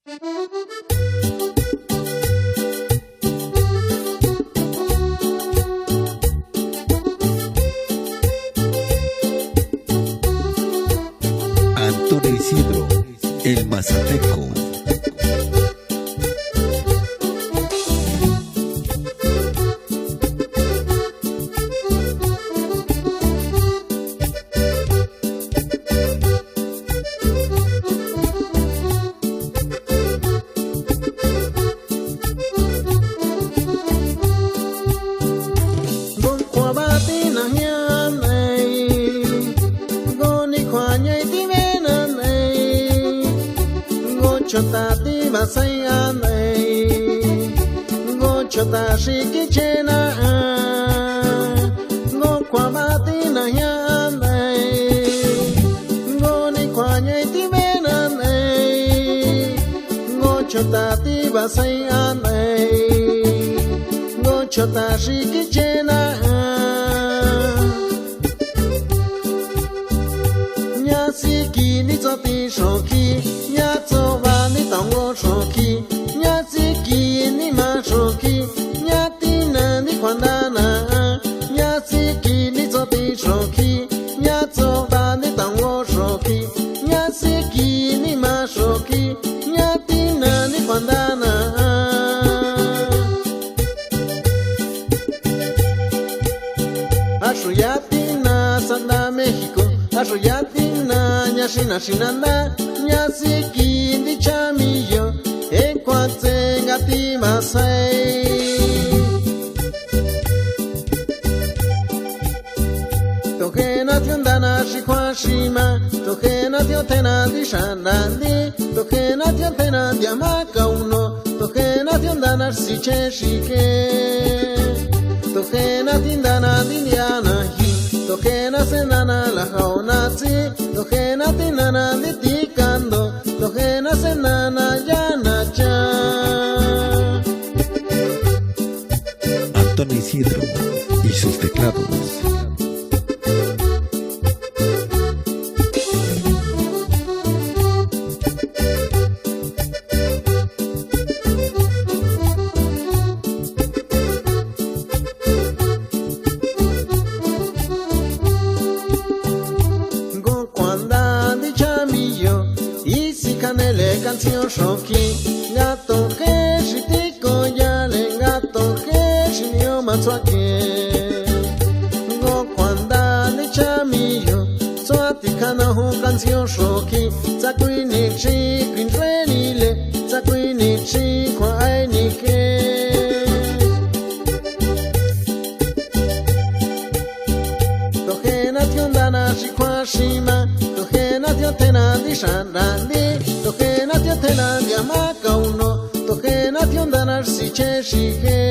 Antonio Isidro, el Mazateco. Chota ti basaya nei go chota shiki chena go kwabati na ya nei go ni kwanye ti bena nei go chota ti basaya nei go chota shiki chena nya siki ni zoti shoki nya zo当我说起，伢自己你妈说起，伢的那你宽大那，伢自己你做的说起，伢做吧你当我说起，伢自己你妈说起，伢的那你宽大那。Arroyatina, Santa México, Arroyatina, Ñashina, Shinanda, Ñasiki, Dichamillo, Ecuatenga, Timasai. Tokena, Tiondana, Shikwashima, Tokena, Tiotena, Dishanandi, Tokena, Tiotena, Diamaca, uno, Tokena, Tiondana, Siche, Shike. Tokena tindana dindiana hi, tokena senana la jaonatsi, tokena tinana litikando, tokena senana yanacha. Antonio Isidro y sus teclados. Canele canción shoki gato que shitiko yale gato que shinio matsuake go kwanda ni chamillo swati kana hu canción shoki zakuini chi quinrenile zakuini chi kwa ai ke Tokena tiondana shikwashima Tokena tiotena dishanandi Tokena tiotena diamaka uno Tokena tiondana siche shike